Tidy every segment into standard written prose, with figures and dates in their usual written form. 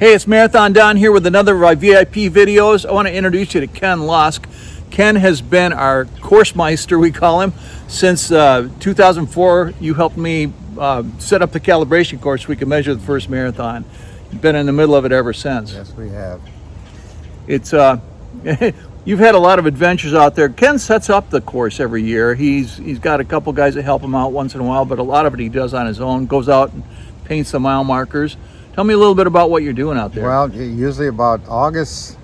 Hey, it's Marathon Don here with another of our VIP videos. I want to introduce you to Ken Lusk. Ken has been our Coursemeister, we call him, since 2004. You helped me set up the calibration course so we could measure the first marathon. You've been in the middle of it ever since. Yes, we have. It's you've had a lot of adventures out there. Ken sets up the course every year. He's got a couple guys that help him out once in a while, but a lot of it he does on his own. Goes out and paints the mile markers. Tell me a little bit about what you're doing out there. Well, usually about August,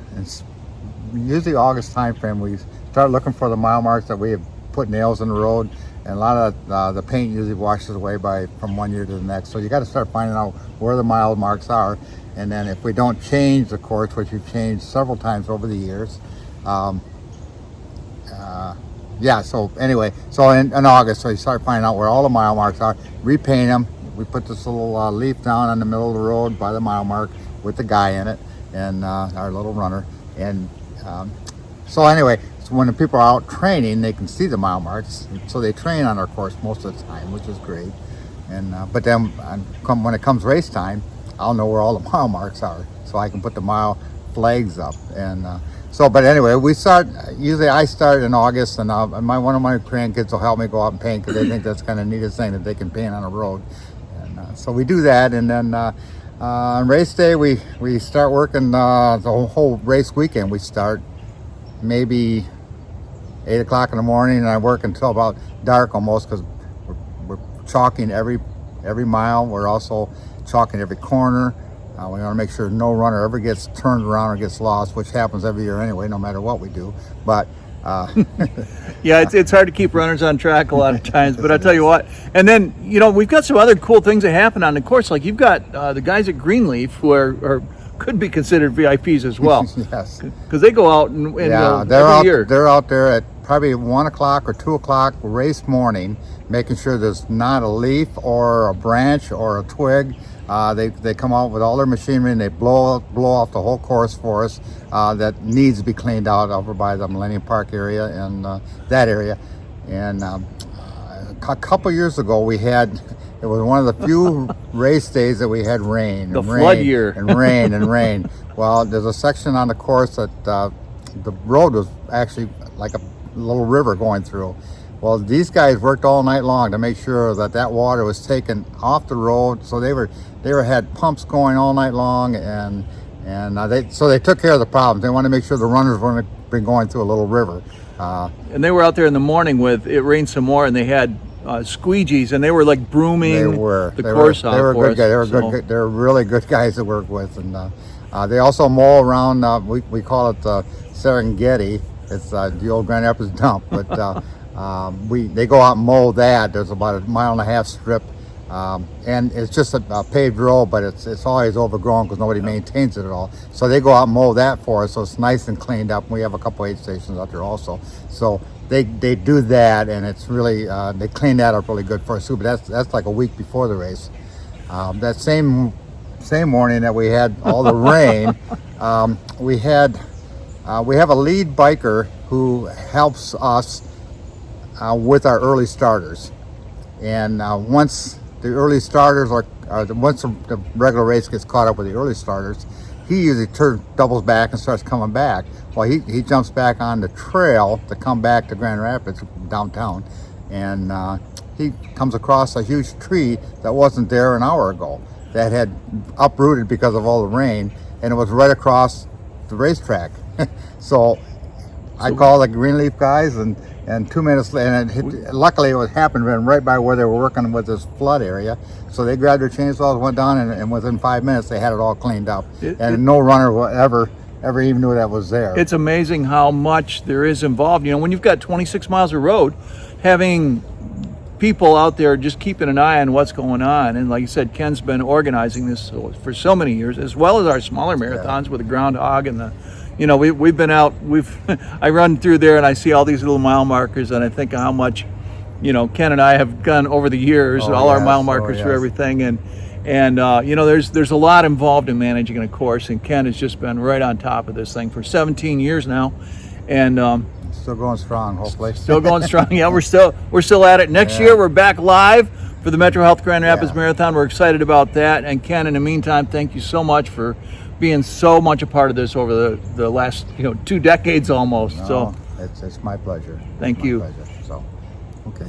usually August time frame, we start looking for the mile marks that we have put nails in the road, and a lot of the paint usually washes away from one year to the next. So you got to start finding out where the mile marks are, and then if we don't change the course, which we've changed several times over the years, so anyway, so in August, so you start finding out where all the mile marks are, repaint them. We put this little leaf down on the middle of the road by the mile mark with the guy in it and our little runner. And so anyway, so when the people are out training, they can see the mile marks. So they train on our course most of the time, which is great. And but then when it comes race time, I'll know where all the mile marks are, so I can put the mile flags up. And but anyway, usually I start in August, and one of my grandkids will help me go out and paint, because they think that's kind of the neatest thing that they can paint on a road. So we do that, and then on race day we start working the whole race weekend. We start maybe 8 o'clock in the morning, and I work until about dark almost, because we're chalking every mile. We're also chalking every corner. We want to make sure no runner ever gets turned around or gets lost, which happens every year anyway, no matter what we do. But yeah, it's hard to keep runners on track a lot of times, but I tell you what. And then, we've got some other cool things that happen on the course. Like you've got the guys at Greenleaf who could be considered VIPs as well. Yes, because they go out and every year. They're out there at probably 1 o'clock or 2 o'clock race morning, making sure there's not a leaf or a branch or a twig. They come out with all their machinery, and they blow off the whole course for us that needs to be cleaned out over by the Millennium Park area and that area. And a couple years ago, it was one of the few race days that we had rain. Flood year. And rain and rain. Well, there's a section on the course that the road was actually like a little river going through. Well, these guys worked all night long to make sure that water was taken off the road. So they had pumps going all night long, and they took care of the problems. They wanted to make sure the runners weren't been going through a little river. And they were out there in the morning with it rained some more, and they had squeegees, and they were like brooming the course off. They were good guys. They were really good guys to work with, and they also mow around. We call it Serengeti. It's the old Grand Rapids dump, but. They go out and mow that. There's about a 1.5 mile strip, and it's just a paved road, but it's always overgrown because nobody maintains it at all. So they go out and mow that for us, so it's nice and cleaned up. We have a couple aid stations out there also, so they do that, and it's really they clean that up really good for us too. But that's like a week before the race. That same morning that we had all the rain, we have a lead biker who helps us with our early starters, and once the early starters once the regular race gets caught up with the early starters, he usually doubles back and starts coming back. Well, he jumps back on the trail to come back to Grand Rapids downtown, and he comes across a huge tree that wasn't there an hour ago, that had uprooted because of all the rain, and it was right across the racetrack. So I called the Greenleaf guys, and 2 minutes later, luckily it happened right by where they were working with this flood area. So they grabbed their chainsaws, went down, and within 5 minutes they had it all cleaned up. No runner will ever even knew that was there. It's amazing how much there is involved. When you've got 26 miles of road, having people out there just keeping an eye on what's going on. And like you said, Ken's been organizing this for so many years, as well as our smaller marathons with the groundhog and the. We've been out. I run through there and I see all these little mile markers, and I think of how much, Ken and I have gone over the years. Our mile markers for everything, and there's a lot involved in managing a course, and Ken has just been right on top of this thing for 17 years now, and still going strong. Hopefully, still going strong. Yeah, we're still at it. Next year we're back live for the Metro Health Grand Rapids Marathon. We're excited about that. And Ken, in the meantime, thank you so much for being so much a part of this over the last 2 decades almost. No, So it's my pleasure. Thank It's my you. pleasure. So, okay.